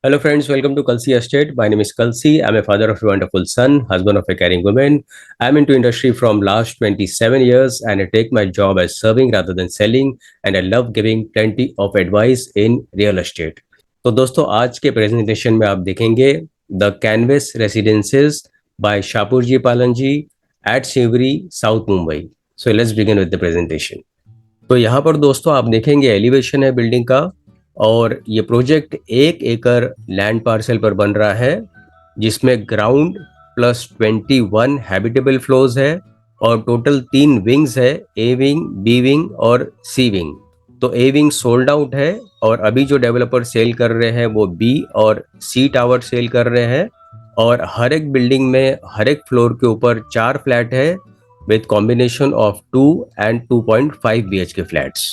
Hello, friends. Welcome to Kalsi Estate. My name is Kalsi. I'm a father of a wonderful son, husband of a caring woman. I'm into industry from last 27 years, and I take my job as serving rather than selling. And I love giving plenty of advice in real estate. तो दोस्तों आज के presentation में आप देखेंगे the canvas residences by Shapoorji Pallonji at Sewri south Mumbai. So let's begin with the presentation. तो यहाँ पर दोस्तों आप देखेंगे एलिवेशन है बिल्डिंग का, और ये प्रोजेक्ट 1 एकड़ लैंड पार्सल पर बन रहा है, जिसमें ग्राउंड प्लस 21 हैबिटेबल फ्लोर्स है और टोटल 3 विंग्स है, ए विंग, बी विंग और सी विंग. तो ए विंग सोल्ड आउट है और अभी जो डेवलपर सेल कर रहे हैं वो बी और सी टावर सेल कर रहे हैं. और हर एक बिल्डिंग में हर एक फ्लोर के ऊपर 4 फ्लैट है with combination of 2 and 2.5 BHK flats.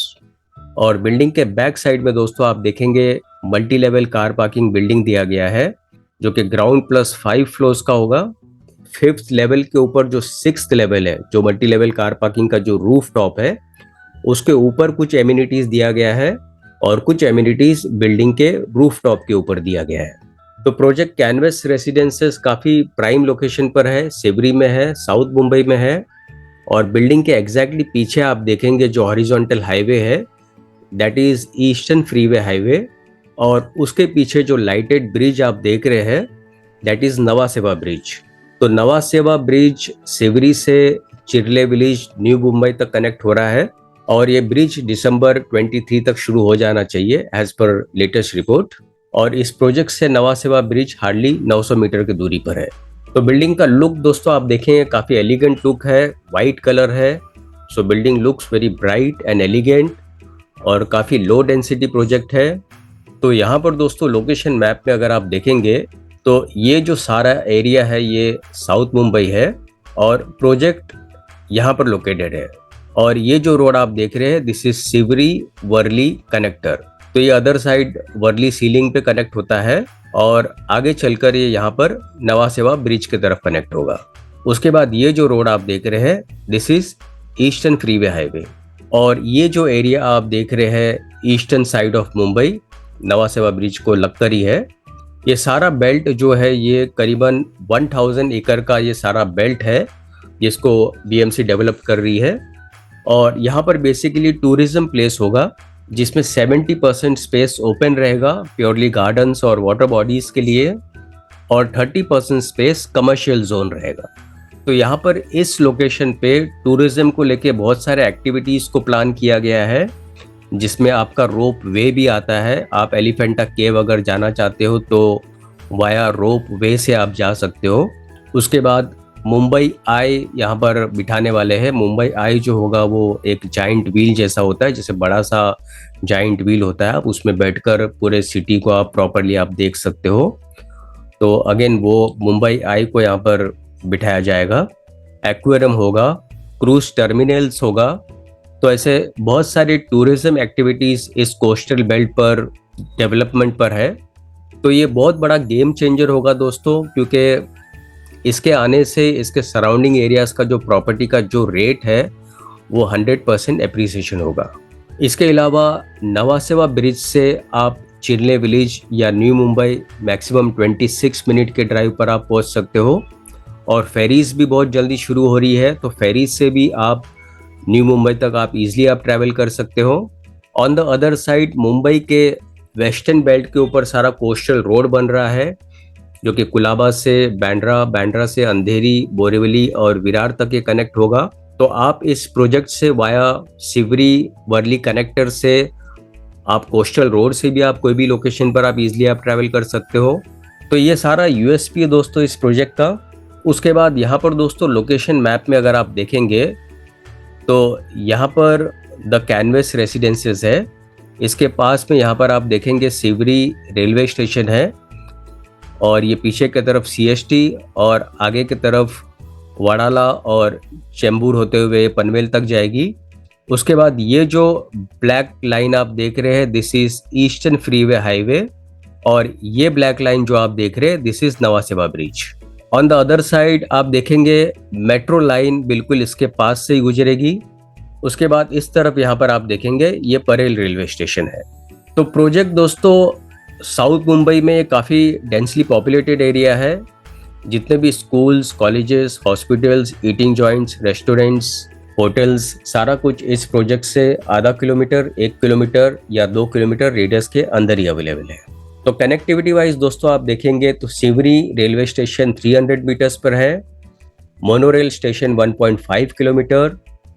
और बिल्डिंग के बैक साइड में दोस्तों आप देखेंगे multi level car parking building दिया गया है, जो कि ग्राउंड प्लस 5 फ्लोर्स का होगा. 5th लेवल के ऊपर जो 6th लेवल है, जो मल्टी लेवल कार पार्किंग का जो रूफ टॉप है, उसके ऊपर कुछ एमिनिटीज दिया गया है और कुछ एमिनिटीज बिल्डिंग के रूफ टॉप के ऊपर दिया गया है. तो प्रोजेक्ट कैनवस रेसिडेंसेस काफी प्राइम लोकेशन पर है, सिवरी में है, साउथ मुंबई में है. और बिल्डिंग के एग्जैक्टली पीछे आप देखेंगे जो हॉरिजॉन्टल हाईवे है, that is eastern freeway highway. और उसके पीछे जो लाइटेड ब्रिज आप देख रहे हैं, दैट इज नवा सेवा ब्रिज. तो नवा सेवा ब्रिज सिवरी से चिरले विलेज न्यू मुंबई तक कनेक्ट हो रहा है, और ये ब्रिज दिसंबर 23 तक शुरू हो जाना चाहिए एज पर लेटेस्ट रिपोर्ट. और इस प्रोजेक्ट से नवा सेवा ब्रिज हार्डली 900 मीटर की दूरी पर है. तो बिल्डिंग का लुक दोस्तों आप देखेंगे काफी एलिगेंट लुक है, वाइट कलर है. सो building looks very bright and elegant और काफी लो डेंसिटी प्रोजेक्ट है. तो यहाँ पर दोस्तों लोकेशन मैप में अगर आप देखेंगे तो ये जो सारा एरिया है ये साउथ मुंबई है और प्रोजेक्ट यहाँ पर लोकेटेड है. और ये जो रोड आप देख रहे हैं, this is Sewri Worli connector. तो ये अदर साइड वर्ली सीलिंग पे कनेक्ट होता है और आगे चलकर ये यहाँ पर नवा सेवा ब्रिज की तरफ कनेक्ट होगा. उसके बाद ये जो रोड आप देख रहे हैं, this is eastern freeway highway. और ये जो एरिया आप देख रहे हैं ईस्टर्न साइड ऑफ मुंबई, नवा सेवा ब्रिज को लगकर ही है. ये सारा बेल्ट जो है ये करीबन 1000 एकड़ का ये सारा बेल्ट है, जिसको बीएमसी डेवलप कर रही है. और यहाँ पर बेसिकली टूरिज्म प्लेस होगा, जिसमें 70% स्पेस ओपन रहेगा प्योरली गार्डन्स और वाटर बॉडीज के लिए, और 30% स्पेस कमर्शियल जोन रहेगा. तो यहाँ पर इस लोकेशन पे टूरिज्म को लेके बहुत सारे एक्टिविटीज को प्लान किया गया है, जिसमें आपका रोप वे भी आता है. आप एलिफेंटा केव अगर जाना चाहते हो तो वाया रोप वे से आप जा सकते हो. उसके बाद मुंबई आई यहाँ पर बिठाने वाले हैं. मुंबई आई जो होगा वो एक जाइंट व्हील जैसा होता है, जैसे बड़ा सा जाइंट व्हील होता है. आप उसमें बैठकर पूरे सिटी को आप प्रॉपरली आप देख सकते हो. तो अगेन वो मुंबई आई को यहाँ पर बिठाया जाएगा. एक्वेरियम होगा, क्रूज टर्मिनल्स होगा. तो ऐसे बहुत सारी टूरिज्म एक्टिविटीज इस कोस्टल बेल्ट पर डेवलपमेंट पर है. तो ये बहुत बड़ा गेम चेंजर होगा दोस्तों, क्योंकि इसके आने से इसके सराउंडिंग एरियाज का जो प्रॉपर्टी का जो रेट है वो 100% एप्रिसिएशन होगा. इसके अलावा नवा सेवा ब्रिज से आप चिरले विलेज या न्यू मुंबई मैक्सिमम 26 मिनट के ड्राइव पर आप पहुंच सकते हो. और फेरीज भी बहुत जल्दी शुरू हो रही है, तो फेरीज से भी आप न्यू मुंबई तक आप इजीली आप ट्रैवल कर सकते हो. On the other side Mumbai के वेस्टर्न बेल्ट के ऊपर सारा कोस्टल रोड बन रहा है, जो कि कुलाबा से बांद्रा, बांद्रा से अंधेरी, बोरीवली और विरार तक ये कनेक्ट होगा. तो आप इस प्रोजेक्ट से वाया सिवरी वर्ली कनेक्टर से आप कोस्टल रोड से भी आप कोई भी लोकेशन पर आप इजीली आप ट्रैवल कर सकते हो. तो ये सारा यूएसपी है दोस्तों इस प्रोजेक्ट का. उसके बाद यहाँ पर दोस्तों लोकेशन मैप में अगर आप देखेंगे तो यहाँ पर द कैनवस रेसिडेंसेस है. इसके पास में यहाँ पर आप देखेंगे सिवरी रेलवे स्टेशन है, और ये पीछे की तरफ सीएसटी और आगे की तरफ वाडाला और चेंबूर होते हुए पनवेल तक जाएगी. उसके बाद ये जो ब्लैक लाइन आप देख रहे हैं, this is eastern freeway highway, और ये ब्लैक लाइन जो आप देख रहे हैं, दिस इज नवा सेवा bridge. On the other side आप देखेंगे मेट्रो लाइन बिल्कुल इसके पास से ही गुजरेगी. उसके बाद इस तरफ यहाँ पर आप देखेंगे ये परेल रेलवे स्टेशन है. तो प्रोजेक्ट दोस्तों साउथ मुंबई में काफ़ी डेंसली पॉपुलेटेड एरिया है। जितने भी schools, colleges, hospitals, eating joints, restaurants, hotels, सारा कुछ इस प्रोजेक्ट से आधा किलोमीटर, 1 किलोमीटर या 2 किलोमीटर रेडियस के अंदर ही अवेलेबल है। तो कनेक्टिविटी वाइज दोस्तों आप देखेंगे तो सिवरी रेलवे स्टेशन 300 मीटर्स पर है, monorail station 1.5 kilometre,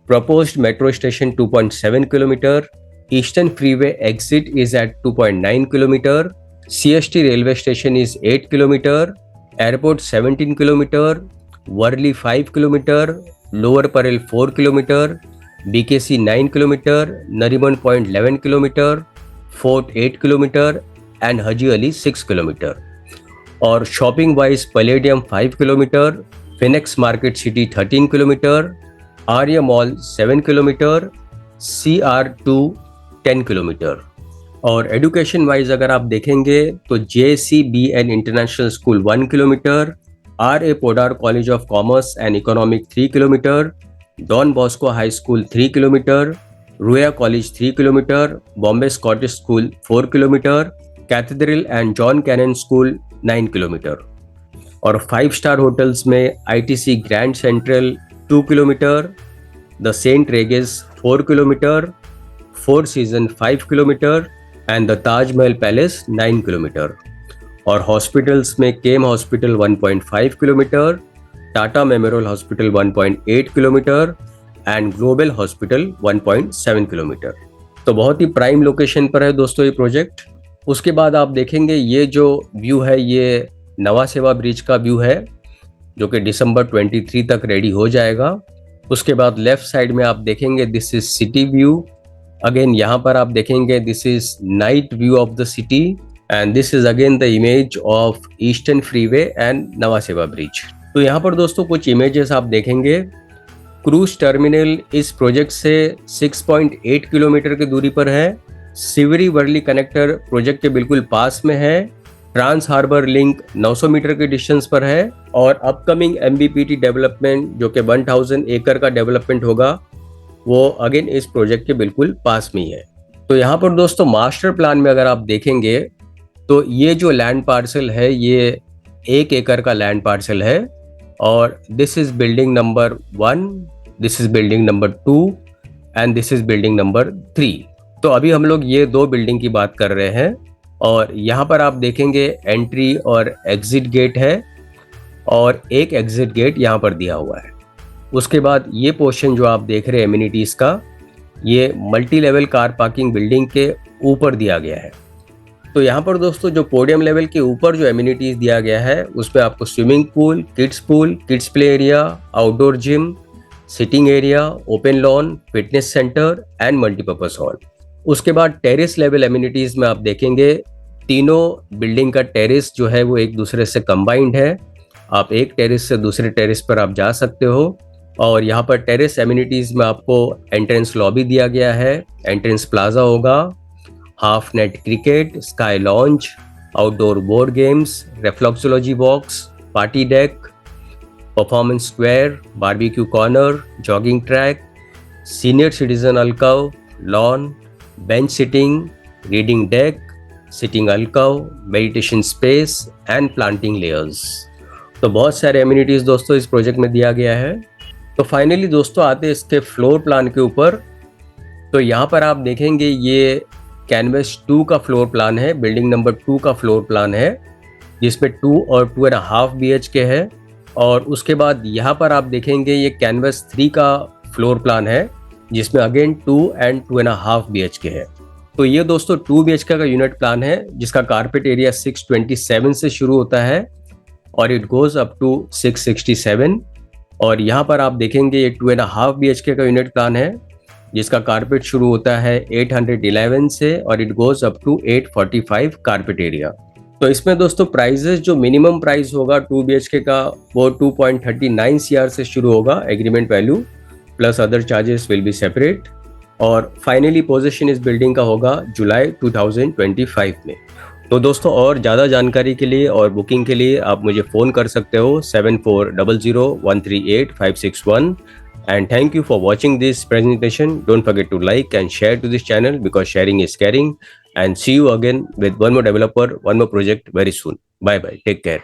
proposed metro station 2.7 kilometre, eastern freeway exit is at 2.9 kilometer, CST railway station is 8 kilometer, airport 17 kilometer, Worli 5 kilometer, Lower Parel 4 kilometer, BKC 9 kilometer, Nariman Point 11 kilometer, Fort 8 kilometer and Haji Ali 6 kilometer. और shopping wise Palladium 5 kilometer, Phoenix Market City 13 kilometer, Arya mall 7 kilometer, CR2 10 kilometer. और education wise अगर आप देखेंगे तो JCBN international school 1 kilometer, RA Podar college of commerce and economic 3 kilometer, Don Bosco high school 3 kilometer, Ruia college 3 kilometer, Bombay Scottish school 4 kilometer, Cathedral and John Connon school 9 kilometer. और 5 star hotels में ITC grand Central 2 kilometer, the Saint Regis 4 kilometer, Four Season 5 kilometer and the Taj Mahal palace 9 kilometer. और hospitals में KEM hospital 1.5 kilometer, Tata memorial hospital 1.8 kilometer and global hospital 1.7 kilometer. तो बहुत ही prime location पर है दोस्तों ये प्रोजेक्ट। उसके बाद आप देखेंगे ये जो व्यू है ये नवा सेवा ब्रिज का व्यू है जो कि दिसंबर 23 तक रेडी हो जाएगा। उसके बाद लेफ्ट साइड में आप देखेंगे this is city view. Again यहाँ पर आप देखेंगे this is night view of the city and this is again the image of eastern freeway and नवा सेवा ब्रिज। तो यहाँ पर दोस्तों कुछ इमेजेस आप देखेंगे। क्रूज टर्मिनल इस प्रोजेक्ट से 6.8 किलोमीटर की दूरी पर है। सिवरी वर्ली कनेक्टर प्रोजेक्ट के बिल्कुल पास में है। ट्रांस हार्बर लिंक 900 मीटर के डिस्टेंस पर है। और अपकमिंग MBPT डेवलपमेंट जो कि 1000 एकड़ का डेवलपमेंट होगा वो अगेन इस प्रोजेक्ट के बिल्कुल पास में ही है। तो यहाँ पर दोस्तों मास्टर प्लान में अगर आप देखेंगे तो ये जो लैंड पार्सल है ये 1 एकड़ का लैंड पार्सल है। और this is building number 1, this is building number 2 and this is building number 3। तो अभी हम लोग ये 2 बिल्डिंग की बात कर रहे हैं। और यहाँ पर आप देखेंगे एंट्री और एग्जिट गेट है और एक एग्जिट गेट यहाँ पर दिया हुआ है। उसके बाद ये पोर्शन जो आप देख रहे हैं एमिनिटीज का, ये multi level car parking building के ऊपर दिया गया है। तो यहाँ पर दोस्तों जो पोडियम लेवल के ऊपर जो एमिनिटीज दिया गया है उसमें आपको swimming pool, kids play area, outdoor gym, sitting area, open lawn, fitness centre and multipurpose hall. उसके बाद टेरेस लेवल एमिनिटीज में आप देखेंगे तीनों बिल्डिंग का टेरेस जो है वो एक दूसरे से कंबाइंड है। आप एक टेरेस से दूसरे टेरेस पर आप जा सकते हो। और यहाँ पर टेरेस एमिनिटीज में आपको एंट्रेंस लॉबी दिया गया है, एंट्रेंस प्लाजा होगा, half net cricket, sky lounge, outdoor board games, reflexology box, party deck, performance square, barbecue corner, jogging track, senior citizen alcove, lawn, bench sitting, reading deck, sitting alcove, meditation space and planting layers. तो बहुत सारे amenities दोस्तों इस project में दिया गया है। तो फाइनली दोस्तों आते हैं इसके फ्लोर प्लान के ऊपर। तो यहाँ पर आप देखेंगे ये कैनवस 2 का फ्लोर प्लान है, बिल्डिंग नंबर 2 का फ्लोर प्लान है जिसमें 2 और 2.5 BHK है। और उसके बाद यहाँ पर आप देखेंगे ये कैनवस 3 का फ्लोर प्लान है जिसमें अगेन 2 and 2.5 BHK है। तो ये दोस्तों 2 BHK का यूनिट प्लान है जिसका कारपेट एरिया 627 से शुरू होता है और इट गोज अप टू 667। और यहाँ पर आप देखेंगे ये 2.5 BHK का यूनिट प्लान है जिसका कारपेट शुरू होता है 811 से और it goes up to 845 carpet area. तो इसमें दोस्तों प्राइजेस जो मिनिमम प्राइस होगा 2 BHK का वो 2.39 CR से शुरू होगा agreement value, plus other charges will be separate. और फाइनली पोजीशन इस बिल्डिंग का होगा जुलाई 2025 में। तो दोस्तों और ज़्यादा जानकारी के लिए और बुकिंग के लिए आप मुझे फ़ोन कर सकते हो 7400138561। And thank you for watching this presentation. Don't forget to like and share to this channel because sharing is caring. and see you again with one more developer, one more project very soon. Bye bye. Take care.